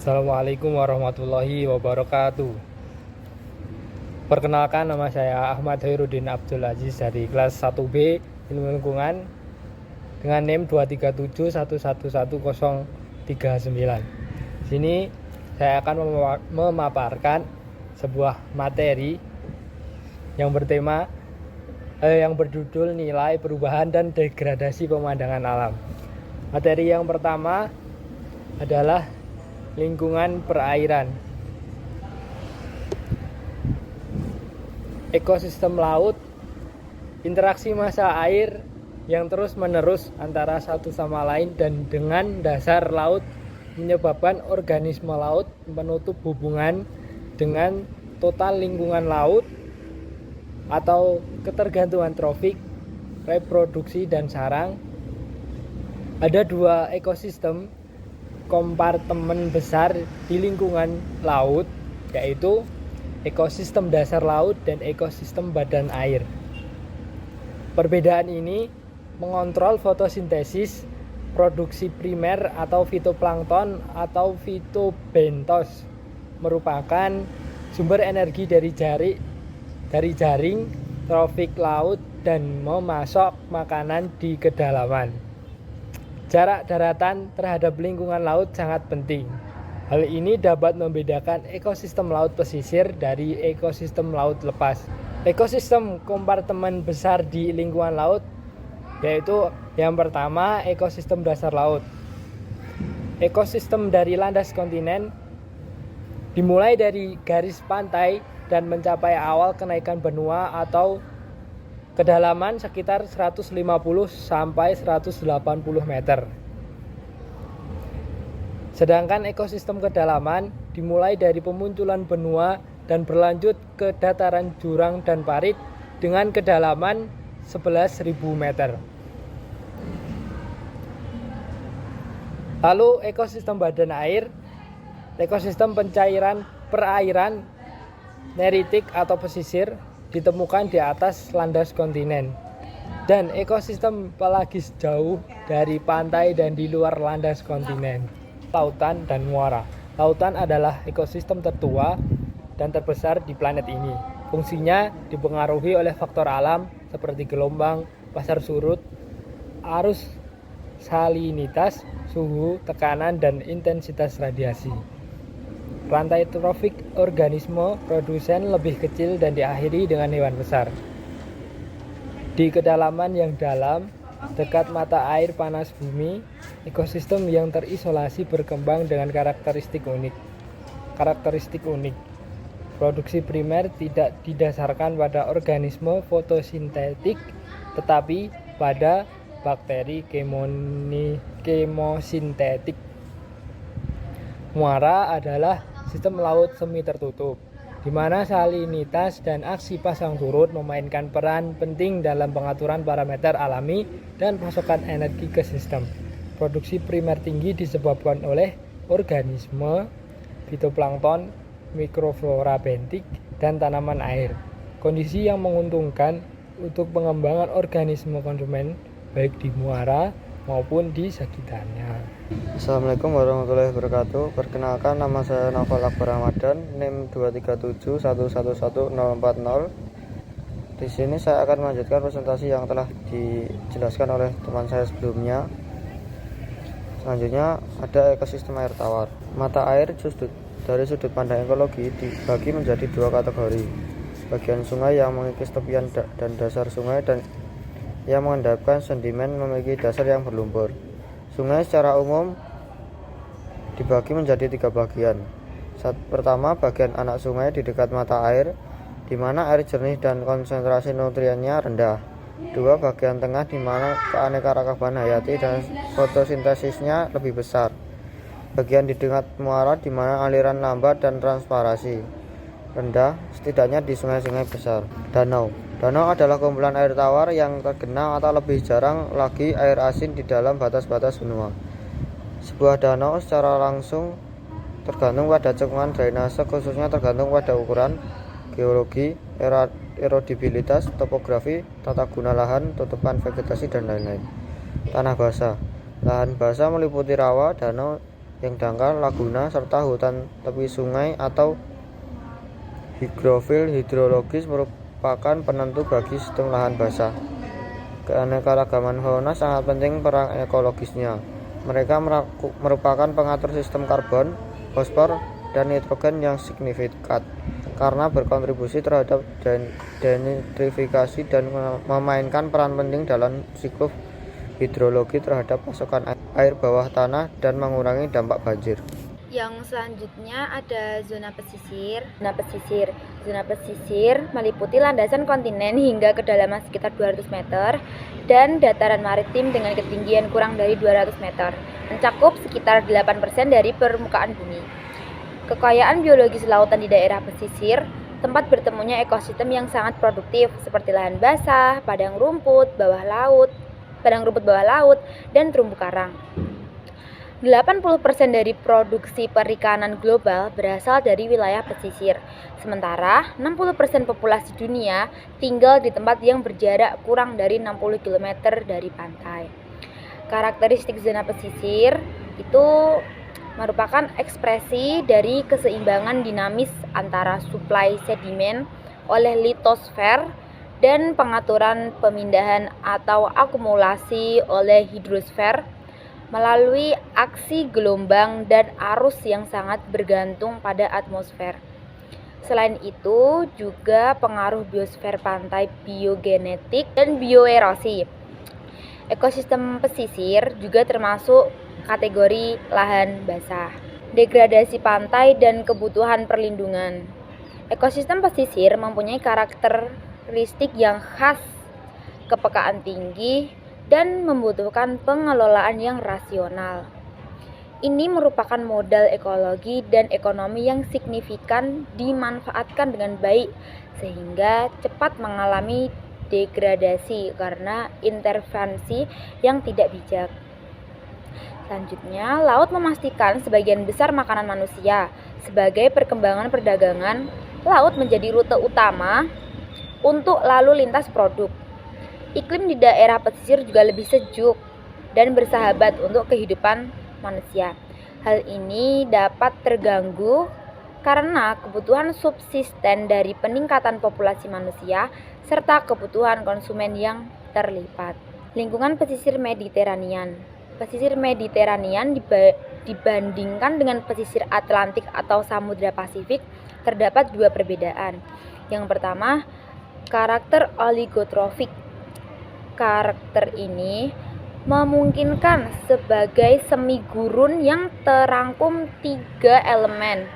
Assalamualaikum warahmatullahi wabarakatuh. Perkenalkan, nama saya Ahmad Hoirudin Abdul Aziz dari kelas 1B Ilmu Lingkungan dengan NIM 237111039. Sini saya akan memaparkan sebuah materi yang berjudul nilai perubahan dan degradasi pemandangan alam. Materi yang pertama adalah lingkungan perairan. Ekosistem laut, interaksi massa air yang terus-menerus antara satu sama lain dan dengan dasar laut menyebabkan organisme laut menutup hubungan dengan total lingkungan laut atau ketergantungan trofik, reproduksi, dan sarang. Ada dua ekosistem kompartemen besar di lingkungan laut, yaitu ekosistem dasar laut dan ekosistem badan air. Perbedaan ini mengontrol fotosintesis, produksi primer atau fitoplankton atau fitobentos, merupakan sumber energi dari jaring trofik laut dan memasok makanan di kedalaman. Jarak daratan terhadap lingkungan laut sangat penting. Hal ini dapat membedakan ekosistem laut pesisir dari ekosistem laut lepas. Ekosistem kompartemen besar di lingkungan laut yaitu yang pertama, ekosistem dasar laut. Ekosistem dari landas kontinen dimulai dari garis pantai dan mencapai awal kenaikan benua atau kedalaman sekitar 150 sampai 180 meter. Sedangkan ekosistem kedalaman dimulai dari pemunculan benua dan berlanjut ke dataran jurang dan parit dengan kedalaman 11.000 meter. Lalu ekosistem badan air, ekosistem pencairan perairan neritik atau pesisir ditemukan di atas landas kontinen, dan ekosistem pelagis jauh dari pantai dan di luar landas kontinen. Lautan dan muara. Lautan adalah ekosistem tertua dan terbesar di planet ini. Fungsinya dipengaruhi oleh faktor alam seperti gelombang, pasar surut, arus salinitas, suhu, tekanan, dan intensitas radiasi. Rantai trofik organisme produsen lebih kecil dan diakhiri dengan hewan besar. Di kedalaman yang dalam, dekat mata air panas bumi, ekosistem yang terisolasi berkembang dengan karakteristik unik. Produksi primer tidak didasarkan pada organisme fotosintetik, tetapi pada bakteri kemosintetik. Muara adalah sistem laut semi tertutup, di mana salinitas dan aksi pasang surut memainkan peran penting dalam pengaturan parameter alami dan pasokan energi ke sistem. Produksi primer tinggi disebabkan oleh organisme, fitoplankton, mikroflora bentik, dan tanaman air. Kondisi yang menguntungkan untuk pengembangan organisme konsumen baik di muara maupun di sekitarnya. Assalamualaikum warahmatullahi wabarakatuh. Perkenalkan, nama saya Novel Akbar Ramadan, NIM 237111040. Di sini saya akan melanjutkan presentasi yang telah dijelaskan oleh teman saya sebelumnya. Selanjutnya ada ekosistem air tawar. Mata air dari sudut pandang ekologi dibagi menjadi dua kategori. Bagian sungai yang mengikis tepian dan dasar sungai dan yang mengendapkan sedimen memiliki dasar yang berlumpur. Sungai secara umum dibagi menjadi tiga bagian. Pertama, bagian anak sungai di dekat mata air, di mana air jernih dan konsentrasi nutriennya rendah. Dua, bagian tengah di mana keanekaragaman hayati dan fotosintesisnya lebih besar. Bagian di dekat muara di mana aliran lambat dan transparasi rendah, setidaknya di sungai-sungai besar. Danau adalah kumpulan air tawar yang tergenang atau lebih jarang lagi air asin di dalam batas-batas benua. Sebuah danau secara langsung tergantung pada cekungan drainase, khususnya tergantung pada ukuran, geologi, erodibilitas, topografi, tata guna lahan, tutupan vegetasi, dan lain-lain. Tanah basah. Lahan basah meliputi rawa, danau, yang dangkal, laguna, serta hutan tepi sungai atau higrofil hidrologis merupakan penentu bagi sistem lahan basah. Keanekaragaman fauna sangat penting peran ekologisnya. Mereka merupakan pengatur sistem karbon, fosfor, dan nitrogen yang signifikan karena berkontribusi terhadap denitrifikasi dan memainkan peran penting dalam siklus hidrologi terhadap pasokan air bawah tanah dan mengurangi dampak banjir. Yang selanjutnya ada zona pesisir. Zona pesisir meliputi landasan kontinen hingga kedalaman sekitar 200 meter dan dataran maritim dengan ketinggian kurang dari 200 meter, mencakup sekitar 8% dari permukaan bumi. Kekayaan biologis lautan di daerah pesisir, tempat bertemunya ekosistem yang sangat produktif seperti lahan basah, padang rumput bawah laut, dan terumbu karang. 80% dari produksi perikanan global berasal dari wilayah pesisir, sementara 60% populasi dunia tinggal di tempat yang berjarak kurang dari 60 km dari pantai. Karakteristik zona pesisir itu merupakan ekspresi dari keseimbangan dinamis antara suplai sedimen oleh litosfer dan pengaturan pemindahan atau akumulasi oleh hidrosfer melalui aksi gelombang dan arus yang sangat bergantung pada atmosfer. Selain itu, juga pengaruh biosfer pantai, biogenetik, dan bioerosi. Ekosistem pesisir juga termasuk kategori lahan basah. Degradasi pantai dan kebutuhan perlindungan. Ekosistem pesisir mempunyai karakteristik yang khas, kepekaan tinggi, dan membutuhkan pengelolaan yang rasional. Ini merupakan modal ekologi dan ekonomi yang signifikan dimanfaatkan dengan baik sehingga cepat mengalami degradasi karena intervensi yang tidak bijak. Selanjutnya, laut memastikan sebagian besar makanan manusia. Sebagai perkembangan perdagangan, laut menjadi rute utama untuk lalu lintas produk. Iklim di daerah pesisir juga lebih sejuk dan bersahabat untuk kehidupan manusia. Hal ini dapat terganggu karena kebutuhan subsisten dari peningkatan populasi manusia serta kebutuhan konsumen yang terlibat. Lingkungan pesisir Mediterranean. Pesisir Mediterranean dibandingkan dengan pesisir Atlantik atau Samudra Pasifik terdapat dua perbedaan. Yang pertama, karakter oligotrofik. Karakter ini memungkinkan sebagai semi gurun yang terangkum 3 elemen,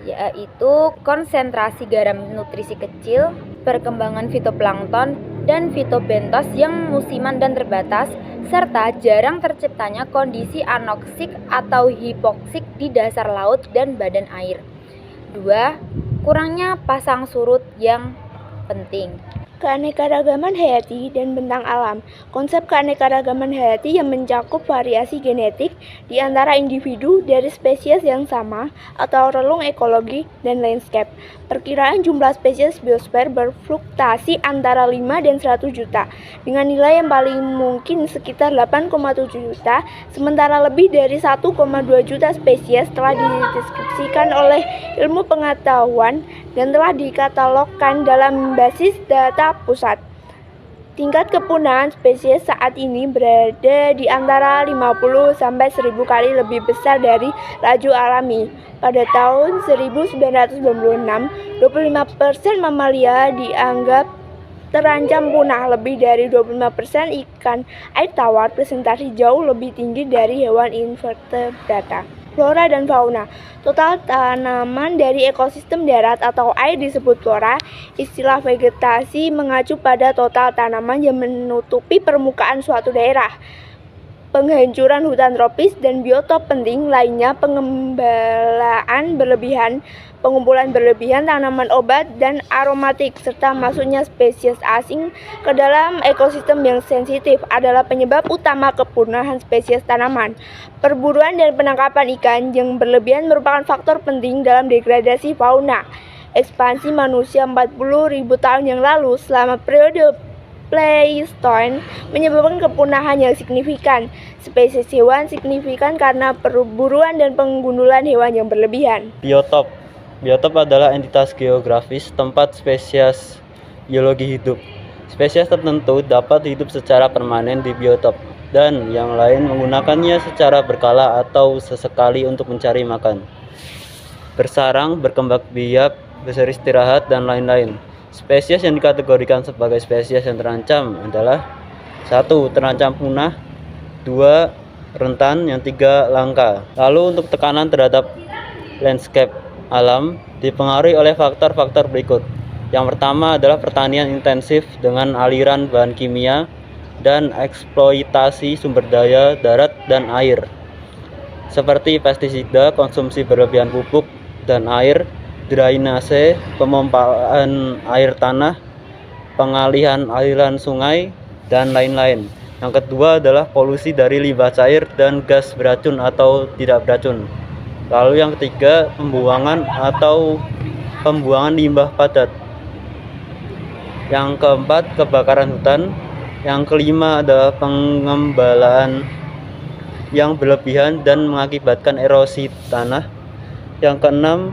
yaitu konsentrasi garam nutrisi kecil, perkembangan fitoplankton dan fitobentos yang musiman dan terbatas, serta jarang terciptanya kondisi anoksik atau hipoksik di dasar laut dan badan air. 2. Kurangnya pasang surut yang penting. Keanekaragaman hayati dan bentang alam. Konsep keanekaragaman hayati yang mencakup variasi genetik di antara individu dari spesies yang sama atau relung ekologi dan landscape. Perkiraan jumlah spesies biosfer berfluktuasi antara 5 dan 100 juta dengan nilai yang paling mungkin sekitar 8,7 juta, sementara lebih dari 1,2 juta spesies telah dideskripsikan oleh ilmu pengetahuan dan telah dikatalogkan dalam basis data pusat. Tingkat kepunahan spesies saat ini berada di antara 50 sampai 1000 kali lebih besar dari laju alami. Pada tahun 1996, 25% mamalia dianggap terancam punah. Lebih dari 25% ikan air tawar presentasi jauh lebih tinggi dari hewan invertebrata. Flora dan fauna. Total tanaman dari ekosistem darat atau air disebut flora. Istilah vegetasi mengacu pada total tanaman yang menutupi permukaan suatu daerah. Penghancuran hutan tropis dan biotop penting lainnya, pengembalaan berlebihan, pengumpulan berlebihan tanaman obat dan aromatik, serta masuknya spesies asing ke dalam ekosistem yang sensitif adalah penyebab utama kepunahan spesies tanaman. Perburuan dan penangkapan ikan yang berlebihan merupakan faktor penting dalam degradasi fauna. Ekspansi manusia 40.000 tahun yang lalu selama periode Pleistocene menyebabkan kepunahan yang signifikan. Spesies hewan signifikan karena perburuan dan penggundulan hewan yang berlebihan. Biotop. Biotop adalah entitas geografis tempat spesies biologi hidup. Spesies tertentu dapat hidup secara permanen di biotop, dan yang lain menggunakannya secara berkala atau sesekali untuk mencari makan, bersarang, berkembang biak, beristirahat, dan lain-lain. Spesies yang dikategorikan sebagai spesies yang terancam adalah 1. Terancam punah, 2. Rentan, yang 3. Langka. Lalu untuk tekanan terhadap landscape alam dipengaruhi oleh faktor-faktor berikut. Yang pertama adalah pertanian intensif dengan aliran bahan kimia dan eksploitasi sumber daya darat dan air, seperti pestisida, konsumsi berlebihan pupuk dan air, drainase, pemompaan air tanah, pengalihan aliran sungai, dan lain-lain. Yang kedua adalah polusi dari limbah cair dan gas beracun atau tidak beracun. Lalu yang ketiga, pembuangan limbah padat. Yang keempat, kebakaran hutan. Yang kelima adalah pengembalaan yang berlebihan dan mengakibatkan erosi tanah. Yang keenam,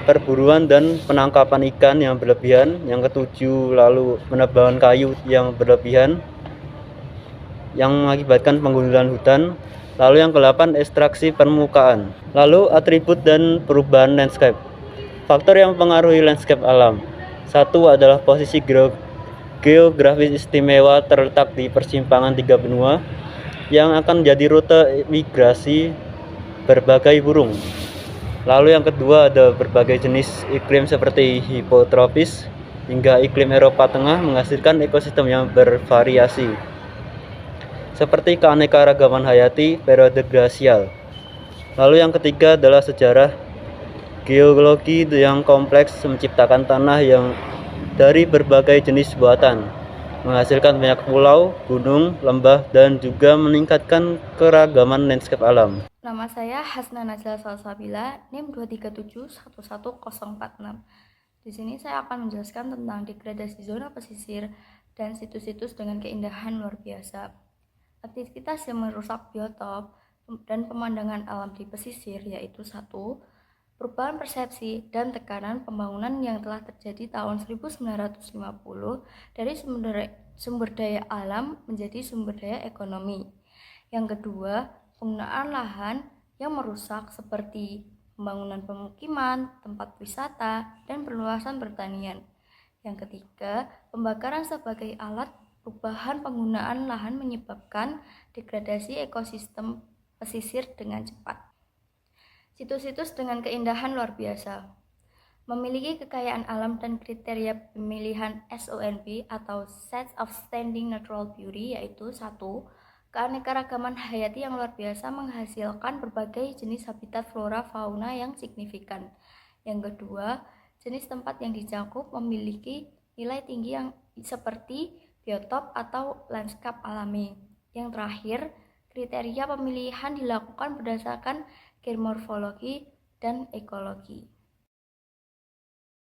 perburuan dan penangkapan ikan yang berlebihan. Yang ketujuh, lalu penebangan kayu yang berlebihan yang mengakibatkan penggundulan hutan. Lalu yang ke-8, ekstraksi permukaan. Lalu atribut dan perubahan landscape. Faktor yang mempengaruhi landscape alam. 1 adalah posisi geografis istimewa terletak di persimpangan 3 benua yang akan menjadi rute migrasi berbagai burung. Lalu yang kedua ada berbagai jenis iklim seperti hipotropis hingga iklim Eropa Tengah menghasilkan ekosistem yang bervariasi, seperti keanekaragaman hayati periode glasial. Lalu yang ketiga adalah sejarah. Geologi yang kompleks menciptakan tanah yang dari berbagai jenis buatan, menghasilkan banyak pulau, gunung, lembah, dan juga meningkatkan keragaman landscape alam. Nama saya Hasna Najla Salsabila, NIM 237111046. Di sini saya akan menjelaskan tentang degradasi zona pesisir dan situs-situs dengan keindahan luar biasa. Aktivitas yang merusak biotop dan pemandangan alam di pesisir yaitu 1. Perubahan persepsi dan tekanan pembangunan yang telah terjadi tahun 1950 dari sumber daya alam menjadi sumber daya ekonomi. Yang kedua, penggunaan lahan yang merusak seperti pembangunan pemukiman, tempat wisata, dan perluasan pertanian. Yang ketiga, pembakaran sebagai alat perubahan penggunaan lahan menyebabkan degradasi ekosistem pesisir dengan cepat. Situs-situs dengan keindahan luar biasa memiliki kekayaan alam dan kriteria pemilihan SONB atau Sets of Standing Natural Beauty, yaitu 1. Keanekaragaman hayati yang luar biasa menghasilkan berbagai jenis habitat flora fauna yang signifikan. Yang kedua, jenis tempat yang dicakup memiliki nilai tinggi yang seperti biotop atau lanskap alami. Yang terakhir, kriteria pemilihan dilakukan berdasarkan geomorfologi dan ekologi.